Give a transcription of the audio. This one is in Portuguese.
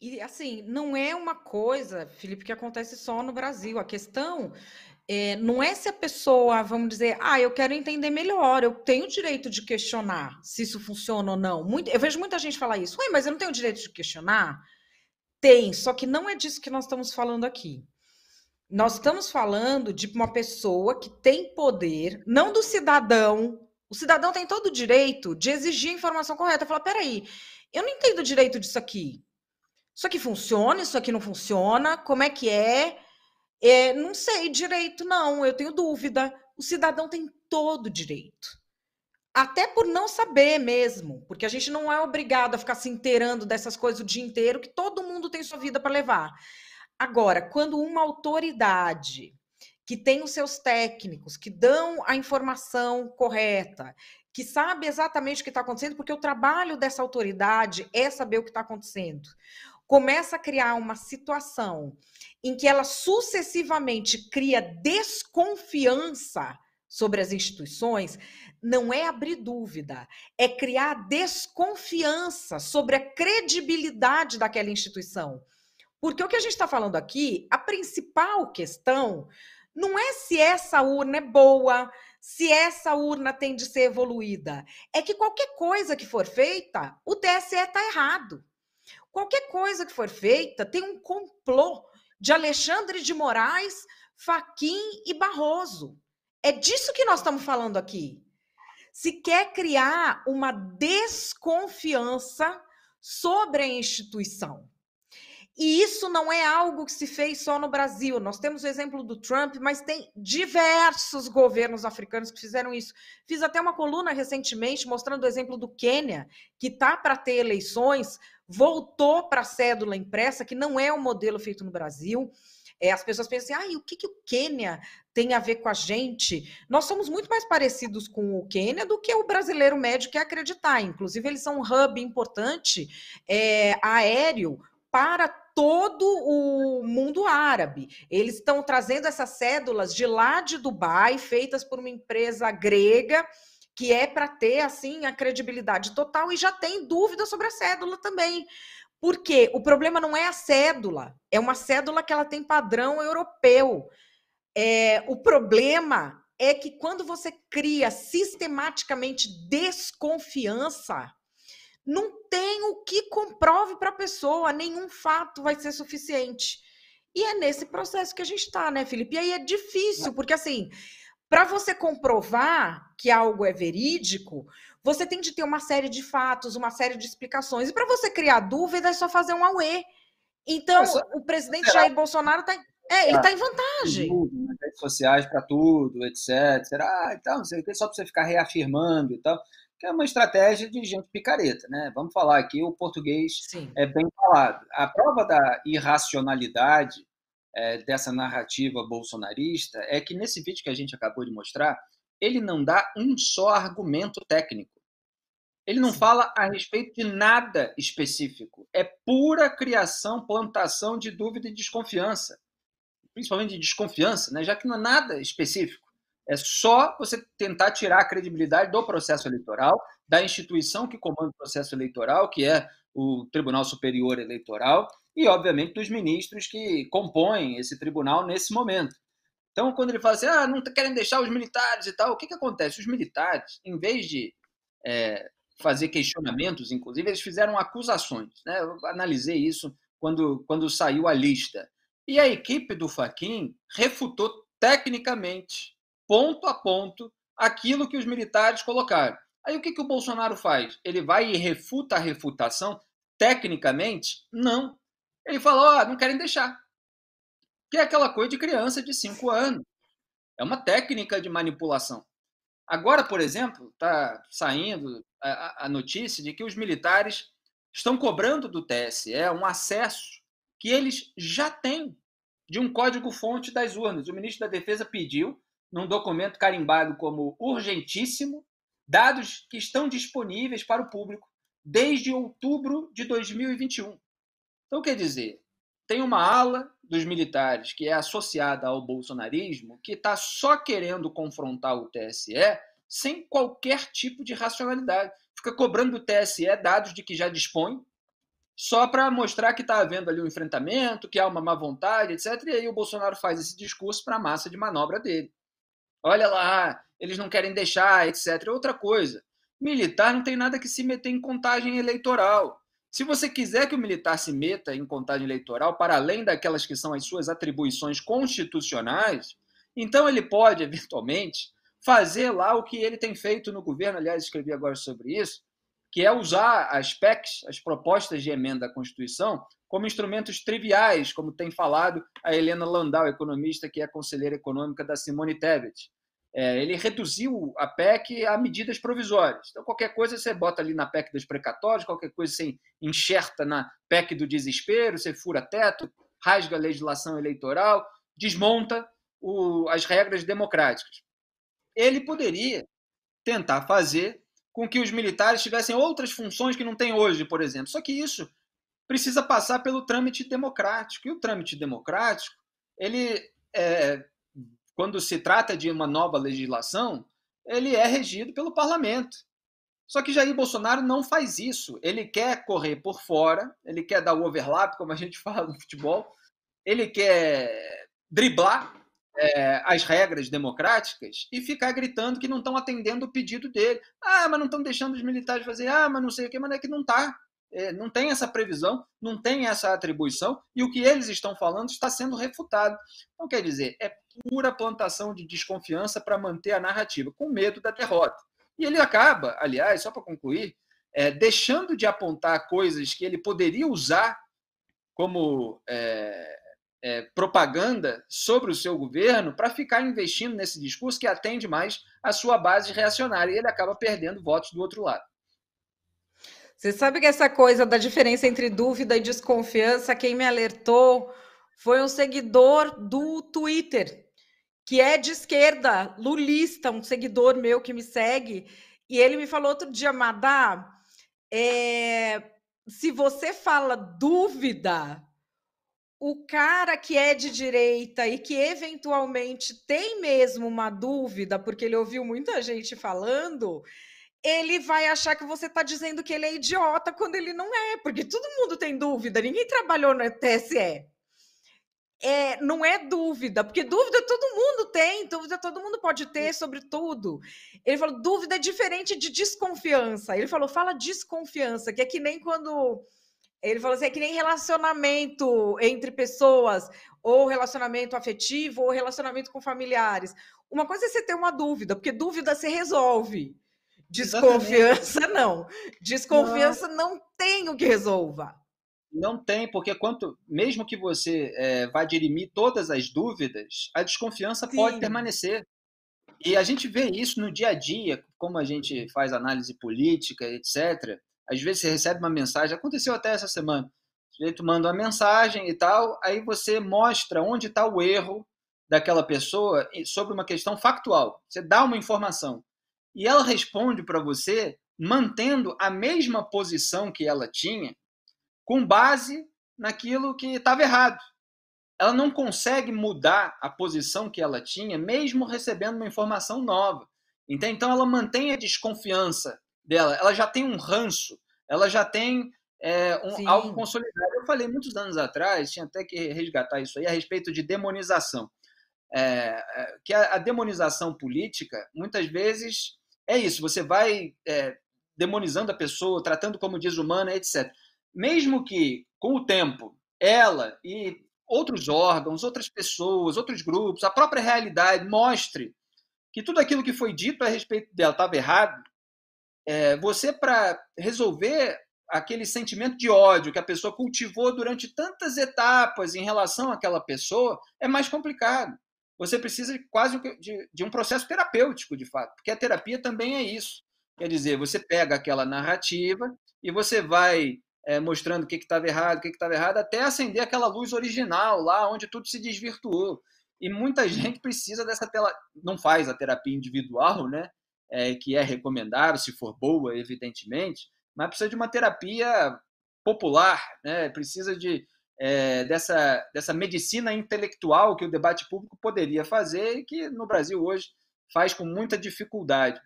E assim, não é uma coisa, Felipe, que acontece só no Brasil. A questão não é se a pessoa, vamos dizer, eu quero entender melhor, eu tenho o direito de questionar se isso funciona ou não. Eu vejo muita gente falar isso, ué, mas eu não tenho o direito de questionar? Tem, só que não é disso que nós estamos falando aqui. Nós estamos falando de uma pessoa que tem poder, não do cidadão. O cidadão tem todo o direito de exigir a informação correta. Falar, peraí, eu não entendo o direito disso aqui. Isso aqui funciona, isso aqui não funciona, como é que é? Não sei direito, não, eu tenho dúvida. O cidadão tem todo o direito. Até por não saber mesmo, porque a gente não é obrigado a ficar se inteirando dessas coisas o dia inteiro, que todo mundo tem sua vida para levar. Agora, quando uma autoridade que tem os seus técnicos, que dão a informação correta, que sabe exatamente o que está acontecendo, porque o trabalho dessa autoridade é saber o que está acontecendo, começa a criar uma situação em que ela sucessivamente cria desconfiança sobre as instituições, não é abrir dúvida, é criar desconfiança sobre a credibilidade daquela instituição. Porque o que a gente está falando aqui, a principal questão não é se essa urna é boa, se essa urna tem de ser evoluída. É que qualquer coisa que for feita, o TSE está errado. Qualquer coisa que for feita tem um complô de Alexandre de Moraes, Fachin e Barroso. É disso que nós estamos falando aqui. Se quer criar uma desconfiança sobre a instituição. E isso não é algo que se fez só no Brasil. Nós temos o exemplo do Trump, mas tem diversos governos africanos que fizeram isso. Fiz até uma coluna recentemente mostrando o exemplo do Quênia, que está para ter eleições, voltou para a cédula impressa, que não é um modelo feito no Brasil. As pessoas pensam assim, o que o Quênia tem a ver com a gente? Nós somos muito mais parecidos com o Quênia do que o brasileiro médio quer acreditar. Inclusive, eles são um hub importante aéreo para todo o mundo árabe. Eles estão trazendo essas cédulas de lá de Dubai, feitas por uma empresa grega, que é para ter assim a credibilidade total, e já tem dúvida sobre a cédula também. Porque o problema não é a cédula, é uma cédula que ela tem padrão europeu. O problema é que quando você cria sistematicamente desconfiança, não tem o que comprove para a pessoa, nenhum fato vai ser suficiente. E é nesse processo que a gente está, né, Felipe? E aí é difícil, porque assim, para você comprovar que algo é verídico, você tem de ter uma série de fatos, uma série de explicações. E para você criar dúvida, é só fazer um auê. É Então, só o presidente será Jair Bolsonaro está ele tá em vantagem. nas redes sociais para tudo, etc. Então, não sei o que, só para você ficar reafirmando e tal, que é uma estratégia de gente picareta, né? Vamos falar aqui, o português Sim. é bem falado. A prova da irracionalidade dessa narrativa bolsonarista é que nesse vídeo que a gente acabou de mostrar, ele não dá um só argumento técnico. Ele não Sim. fala a respeito de nada específico. É pura criação, plantação de dúvida e desconfiança, principalmente de desconfiança, né, já que não é nada específico. É só você tentar tirar a credibilidade do processo eleitoral, da instituição que comanda o processo eleitoral, que é o Tribunal Superior Eleitoral, e, obviamente, dos ministros que compõem esse tribunal nesse momento. Então, quando ele fala assim, não querem deixar os militares e tal, o que acontece? Os militares, em vez de fazer questionamentos, inclusive, eles fizeram acusações. Né? Eu analisei isso quando saiu a lista. E a equipe do Fachin refutou tecnicamente, ponto a ponto, aquilo que os militares colocaram. Aí o que o Bolsonaro faz? Ele vai e refuta a refutação tecnicamente? Não. Ele fala, não querem deixar. Que é aquela coisa de criança de 5 anos. É uma técnica de manipulação. Agora, por exemplo, está saindo a notícia de que os militares estão cobrando do TSE um acesso que eles já têm de um código-fonte das urnas. O ministro da Defesa pediu, num documento carimbado como urgentíssimo, dados que estão disponíveis para o público desde outubro de 2021. Então, quer dizer, tem uma ala dos militares que é associada ao bolsonarismo que está só querendo confrontar o TSE sem qualquer tipo de racionalidade. Fica cobrando do TSE dados de que já dispõe, só para mostrar que está havendo ali um enfrentamento, que há uma má vontade, etc. E aí o Bolsonaro faz esse discurso para a massa de manobra dele. Olha lá, eles não querem deixar, etc. Outra coisa, militar não tem nada que se meter em contagem eleitoral. Se você quiser que o militar se meta em contagem eleitoral, para além daquelas que são as suas atribuições constitucionais, então ele pode, eventualmente, fazer lá o que ele tem feito no governo, aliás, escrevi agora sobre isso, que é usar as PECs, as propostas de emenda à Constituição, como instrumentos triviais, como tem falado a Helena Landau, economista que é conselheira econômica da Simone Tebet. Ele reduziu a PEC a medidas provisórias. Então, qualquer coisa você bota ali na PEC dos precatórios, qualquer coisa você enxerta na PEC do desespero, você fura teto, rasga a legislação eleitoral, desmonta as regras democráticas. Ele poderia tentar fazer com que os militares tivessem outras funções que não tem hoje, por exemplo. Só que isso precisa passar pelo trâmite democrático. E o trâmite democrático, ele, quando se trata de uma nova legislação, ele é regido pelo parlamento. Só que Jair Bolsonaro não faz isso. Ele quer correr por fora, ele quer dar o overlap, como a gente fala no futebol, ele quer driblar as regras democráticas e ficar gritando que não estão atendendo o pedido dele. Ah, mas não estão deixando os militares fazer, mas não sei o que, mas é que não está. Não tem essa previsão, não tem essa atribuição, e o que eles estão falando está sendo refutado. Então, quer dizer, é pura plantação de desconfiança para manter a narrativa, com medo da derrota. E ele acaba, aliás, só para concluir, deixando de apontar coisas que ele poderia usar como propaganda sobre o seu governo para ficar investindo nesse discurso que atende mais a sua base reacionária, e ele acaba perdendo votos do outro lado. Você sabe que essa coisa da diferença entre dúvida e desconfiança, quem me alertou foi um seguidor do Twitter, que é de esquerda, lulista, um seguidor meu que me segue, e ele me falou outro dia, Madá, se você fala dúvida, o cara que é de direita e que eventualmente tem mesmo uma dúvida, porque ele ouviu muita gente falando, ele vai achar que você está dizendo que ele é idiota quando ele não é, porque todo mundo tem dúvida, ninguém trabalhou no TSE. Não é dúvida, porque dúvida todo mundo tem, dúvida todo mundo pode ter sobre tudo. Ele falou, dúvida é diferente de desconfiança. Ele falou, fala desconfiança, que é que nem quando... Ele falou assim, é que nem relacionamento entre pessoas, ou relacionamento afetivo, ou relacionamento com familiares. Uma coisa é você ter uma dúvida, porque dúvida se resolve. Desconfiança, exatamente. Não. Desconfiança não tem o que resolva. Não tem, porque mesmo que você vá dirimir todas as dúvidas, a desconfiança Sim. pode permanecer. E a gente vê isso no dia a dia, como a gente faz análise política, etc. Às vezes você recebe uma mensagem, aconteceu até essa semana, o sujeito manda uma mensagem e tal, aí você mostra onde está o erro daquela pessoa sobre uma questão factual. Você dá uma informação. E ela responde para você mantendo a mesma posição que ela tinha, com base naquilo que estava errado. Ela não consegue mudar a posição que ela tinha, mesmo recebendo uma informação nova. Então ela mantém a desconfiança dela, ela já tem um ranço, ela já tem algo consolidado. Eu falei muitos anos atrás, tinha até que resgatar isso aí, a respeito de demonização. Que a demonização política, muitas vezes, é isso, você vai demonizando a pessoa, tratando como desumana, etc. Mesmo que, com o tempo, ela e outros órgãos, outras pessoas, outros grupos, a própria realidade mostre que tudo aquilo que foi dito a respeito dela estava errado, você, para resolver aquele sentimento de ódio que a pessoa cultivou durante tantas etapas em relação àquela pessoa, é mais complicado. Você precisa quase de um processo terapêutico, de fato, porque a terapia também é isso. Quer dizer, você pega aquela narrativa e você vai mostrando o que estava errado, até acender aquela luz original lá onde tudo se desvirtuou. E muita gente precisa dessa não faz a terapia individual, né? Que é recomendável, se for boa, evidentemente, mas precisa de uma terapia popular, né? Precisa dessa medicina intelectual que o debate público poderia fazer e que no Brasil hoje faz com muita dificuldade.